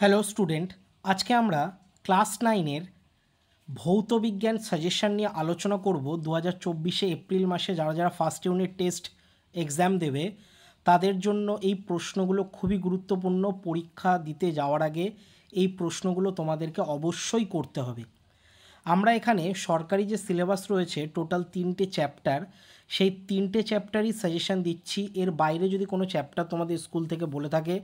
Hello student, আজকে আমরা class 9-এর ভৌত বিজ্ঞান সাজেশন নিয়ে আলোচনা করব। 2024 এপ্রিল মাসে যারা যারা ফার্স্ট ইউনিট টেস্ট এক্সাম দেবে তাদের জন্য এই প্রশ্নগুলো খুবই গুরুত্বপূর্ণ। পরীক্ষা দিতে যাওয়ার আগে এই প্রশ্নগুলো তোমাদেরকে অবশ্যই করতে হবে। আমরা এখানে সরকারি যে সিলেবাস রয়েছে টোটাল 3টে চ্যাপ্টার, সেই 3টে চ্যাপ্টারই সাজেশন দিচ্ছি। এর বাইরে যদি কোনো চ্যাপ্টার তোমাদের স্কুল থেকে বলে থাকে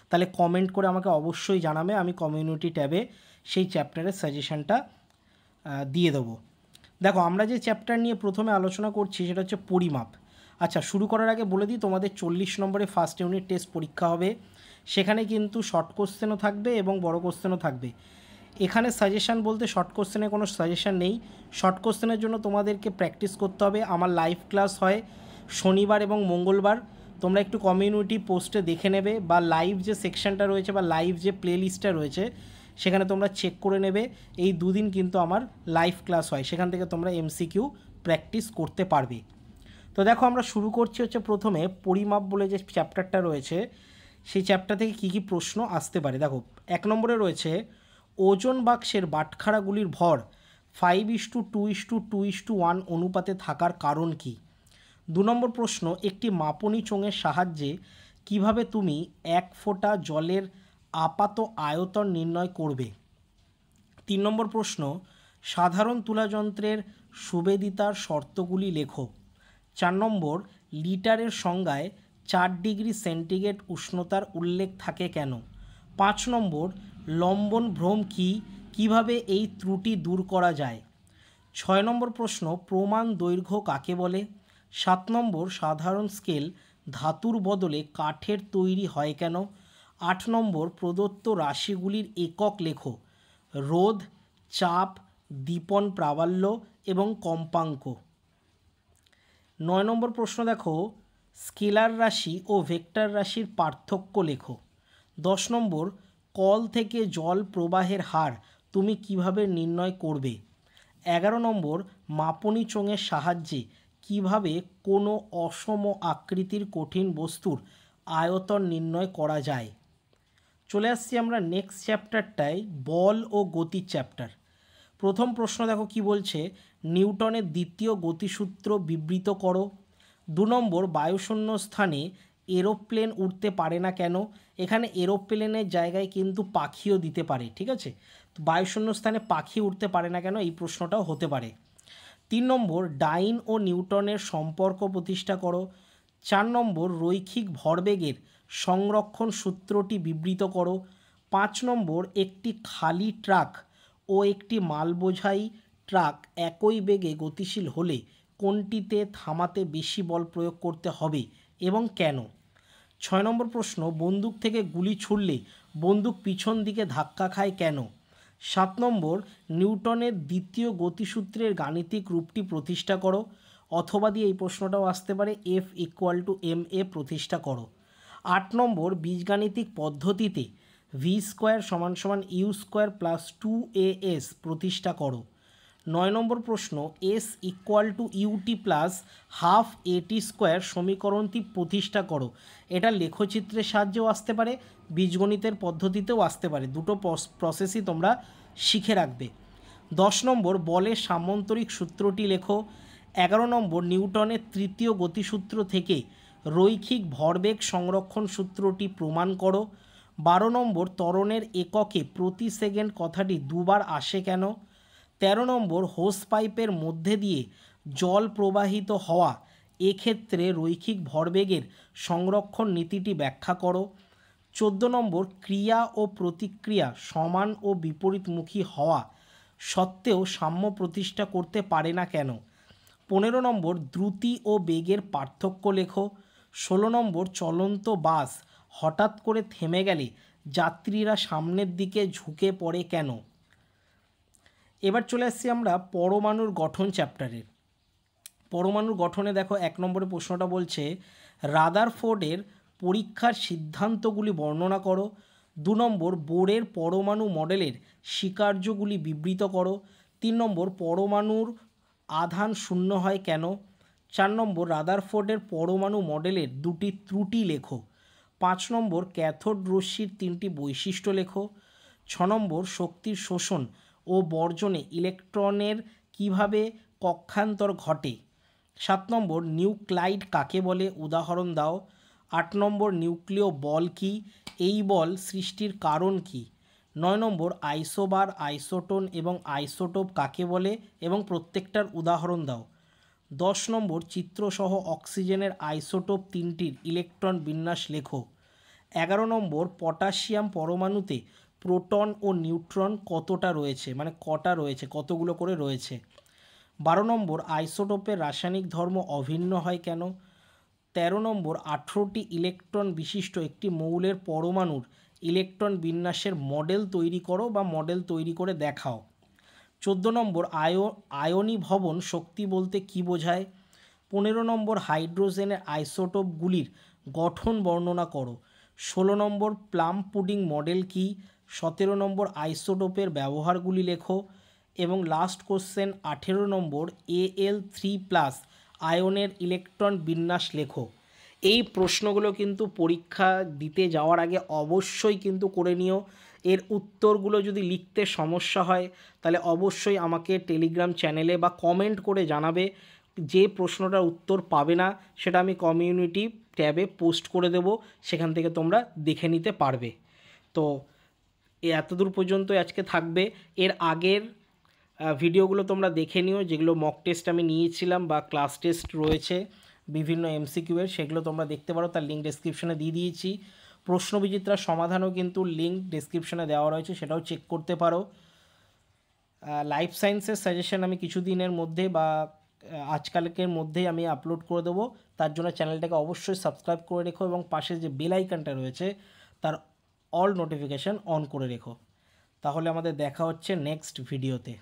তাহলে কমেন্ট করে আমাকে অবশ্যই জানাবে, আমি কমিউনিটি ট্যাবে সেই চ্যাপ্টারের সাজেশনটা দিয়ে দেবো। দেখো, আমরা যে চ্যাপ্টার নিয়ে প্রথমে আলোচনা করছি সেটা হচ্ছে পরিমাপ। আচ্ছা, শুরু করার আগে বলে দিই, তোমাদের 40 নম্বরে ফার্স্ট ইউনিট টেস্ট পরীক্ষা হবে। সেখানে কিন্তু শর্ট কোশ্চেনও থাকবে এবং বড় কোশ্চেনও থাকবে। এখানে সাজেশান বলতে শর্ট কোশ্চেনের কোনো সাজেশান নেই। শর্ট কোশ্চেনের জন্য তোমাদেরকে প্র্যাকটিস করতে হবে। আমার লাইভ ক্লাস হয় শনিবার এবং মঙ্গলবার, তোমরা একটু কমিউনিটি পোস্টে দেখে নেবে, বা লাইভ যে সেকশনটা রয়েছে বা লাইভ যে প্লে লিস্টটা রয়েছে সেখানে তোমরা চেক করে নেবে। এই দুদিন কিন্তু আমার লাইভ ক্লাস হয়, সেখান থেকে তোমরা এমসিকিউ প্র্যাকটিস করতে পারবে। তো দেখো, আমরা শুরু করছি হচ্ছে প্রথমে পরিমাপ বলে যে চ্যাপ্টারটা রয়েছে সেই চ্যাপ্টার থেকে কী কী প্রশ্ন আসতে পারে। দেখো, 1 নম্বরে রয়েছে ওজন বাক্সের বাটখারাগুলির ভর 5:2:2:1 অনুপাতে থাকার কারণ কী। 2 নম্বর প্রশ্ন, একটি মাপনী চোঙের সাহায্যে কিভাবে তুমি 1 ফোঁটা জলের আপাত আয়তন নির্ণয় করবে। 3 নম্বর প্রশ্ন, সাধারণ তুলাযন্ত্রের সুবেদিতার শর্তগুলি লেখো। 4 নম্বর, লিটারের সংজ্ঞায় 4 ডিগ্রি সেন্টিগ্রেড উষ্ণতার উল্লেখ থাকে কেন। 5 নম্বর, লম্বন ভ্রম কী, কীভাবে এই ত্রুটি দূর করা যায়। 6 নম্বর প্রশ্ন, প্রমাণ দৈর্ঘ্য কাকে বলে। 7 নম্বর, সাধারণ স্কেল ধাতুর বদলে কাঠের তৈরি হয় কেন। 8 নম্বর, প্রদত্ত রাশিগুলির একক লেখো। রোধ, চাপ, দীপন প্রাবল্য এবং কম্পাঙ্ক। 9 নম্বর প্রশ্ন দেখো, স্কেলার রাশি ও ভেক্টর রাশির পার্থক্য লেখো। 10 নম্বর, কল থেকে জল প্রবাহের হার তুমি কিভাবে নির্ণয় করবে। 11 নম্বর, মাপনী চোঙের সাহায্যে কিভাবে কোনো অসম আকৃতির কঠিন বস্তুর আয়তন নির্ণয় করা যায়। চলে আসছি আমরা নেক্সট চ্যাপ্টারটায়, বল ও গতির চ্যাপ্টার। প্রথম প্রশ্ন দেখো কি বলছে, নিউটনের দ্বিতীয় গতিসূত্র বিবৃত করো। 2 নম্বর, বায়ুশূন্য স্থানে এরোপ্লেন উড়তে পারে না কেন। এখানে এরোপ্লেনের জায়গায় কিন্তু পাখিও দিতে পারে, ঠিক আছে। তো বায়ুশূন্য স্থানে পাখি উড়তে পারে না কেন, এই প্রশ্নটাও হতে পারে। 3 নম্বর, ডাইন ও নিউটনের সম্পর্ক প্রতিষ্ঠা করো। 4 নম্বর, রৈখিক ভরবেগের সংরক্ষণ সূত্রটি বিবৃত করো। 5 নম্বর, একটি খালি ট্রাক ও একটি মালবোঝাই ট্রাক একই বেগে গতিশীল হলে কোনটিতে থামাতে বেশি বল প্রয়োগ করতে হবে এবং কেন। 6 নম্বর প্রশ্ন, বন্দুক থেকে গুলি ছুড়লে বন্দুক পিছন দিকে ধাক্কা খায় কেন। 7 নম্বর, নিউটনের দ্বিতীয় গতিসূত্রের গাণিতিক রূপটি প্রতিষ্ঠা করো। অথবা দিয়ে এই প্রশ্নটাও আসতে পারে, F=ma প্রতিষ্ঠা করো। 8 নম্বর, বীজগাণিতিক পদ্ধতিতে v² = u² + 2as প্রতিষ্ঠা করো। 9 নম্বর প্রশ্ন, s=ut + ½ সমীকরণটি প্রতিষ্ঠা করো। এটা লেখচিত্রের সাহায্যেও আসতে পারে, বীজগণিতের পদ্ধতিতেও আসতে পারে, দুটো প্রসেসই তোমরা শিখে রাখবে। 10 নম্বর, বলের সামান্তরিক সূত্রটি লেখো। 11 নম্বর, নিউটনের তৃতীয় গতিসূত্র থেকে রৈখিক ভরবেগ সংরক্ষণ সূত্রটি প্রমাণ করো। 12 নম্বর, ত্বরণের এককে প্রতি সেকেন্ড কথাটি দুবার আসে কেন। 13 নম্বর, হোস পাইপের মধ্যে দিয়ে জল প্রবাহিত হওয়া এক্ষেত্রে রৈখিক ভরবেগের সংরক্ষণ নীতিটি ব্যাখ্যা করো। 14 নম্বর, ক্রিয়া ও প্রতিক্রিয়া সমান ও বিপরীতমুখী হওয়া সত্ত্বেও সাম্য প্রতিষ্ঠা করতে পারে না কেন। 15 নম্বর, দ্রুতি ও বেগের পার্থক্য লেখো। 16 নম্বর, চলন্ত বাস হঠাৎ করে থেমে গেলে যাত্রীরা সামনের দিকে ঝুঁকে পড়ে কেন। এবার চলে আসছি আমরা পরমাণুর গঠন চ্যাপ্টারের। পরমাণুর গঠনে দেখো 1 নম্বরে প্রশ্নটা বলছে, রাদারফোর্ডের পরীক্ষার সিদ্ধান্তগুলি বর্ণনা করো। 2 নম্বর, বোরের পরমাণু মডেলের স্বীকার্যগুলি বিবৃত করো। 3 নম্বর, পরমাণুর আধান শূন্য হয় কেন। 4 নম্বর, রাদারফোর্ডের পরমাণু মডেলের 2টি ত্রুটি লেখো। 5 নম্বর, ক্যাথোড রশ্মির 3টি বৈশিষ্ট্য লেখো। 6 নম্বর শক্তির শোষণ ও বর্জনে ইলেকট্রনের কিভাবে কক্ষান্তর ঘটে। 7 নম্বর নিউক্লাইড কাকে বলে, উদাহরণ দাও। 8 নম্বর নিউক্লিয় বল কি, এই বল সৃষ্টির কারণ কি। 9 নম্বর আইসোবার, আইসোটোন এবং আইসোটোপ কাকে বলে এবং প্রত্যেকটার উদাহরণ দাও। 10 নম্বর চিত্রসহ অক্সিজেনের আইসোটোপ 3টির ইলেকট্রন বিন্যাস লেখো। 11 নম্বর পটাশিয়াম পরমাণুতে প্রোটন ও নিউট্রন কতটা রয়েছে, মানে কটা রয়েছে, কতগুলো করে রয়েছে। 12 নম্বর আইসোটোপের রাসায়নিক ধর্ম অভিন্ন হয় কেন। 13 নম্বর 18টি ইলেকট্রন বিশিষ্ট একটি মৌলের পরমাণুর ইলেকট্রন বিন্যাসের মডেল তৈরি করো বা মডেল তৈরি করে দেখাও। 14 নম্বর আয়নীভবন শক্তি বলতে কী বোঝায়। 15 নম্বর হাইড্রোজেনের আইসোটোপগুলির গঠন বর্ণনা করো। 16 নম্বর প্লাম পুডিং মডেল কি। 17 নম্বর আইসোটোপের ব্যবহারগুলি লেখো। এবং লাস্ট কোশ্চেন 18 নম্বর Al3+ আয়নের ইলেকট্রন বিন্যাস লেখো। এই প্রশ্নগুলো কিন্তু পরীক্ষা দিতে যাওয়ার আগে অবশ্যই কিন্তু করে নিও। এর উত্তরগুলো যদি লিখতে সমস্যা হয় তাহলে অবশ্যই আমাকে টেলিগ্রাম চ্যানেলে বা কমেন্ট করে জানাবে। যে প্রশ্নটার উত্তর পাবে না সেটা আমি কমিউনিটি ট্যাবে পোস্ট করে দেব, সেখান থেকে তোমরা দেখে নিতে পারবে। তো এতদূর পর্যন্ত আজকে থাকবে। এর আগের ভিডিওগুলো তোমরা দেখে নিও, যেগুলো মক টেস্ট আমি নিয়েছিলাম বা ক্লাস টেস্ট রয়েছে বিভিন্ন MCQ এর, সেগুলো তোমরা দেখতে পারো, তার লিঙ্ক ডেসক্রিপশনে দিয়ে দিয়েছি। প্রশ্নবিচিত্রার সমাধানও কিন্তু লিঙ্ক ডেসক্রিপশনে দেওয়া রয়েছে, সেটাও চেক করতে পারো। লাইফ সায়েন্সের সাজেশন আমি কিছুদিনের মধ্যে বা আজকালকের মধ্যেই আমি আপলোড করে দেবো। তার জন্য চ্যানেলটাকে অবশ্যই সাবস্ক্রাইব করে রেখো এবং পাশে যে বেল আইকনটা রয়েছে তার অল নোটিফিকেশান অন করে রেখো। তাহলে আমাদের দেখা হচ্ছে নেক্সট ভিডিওতে।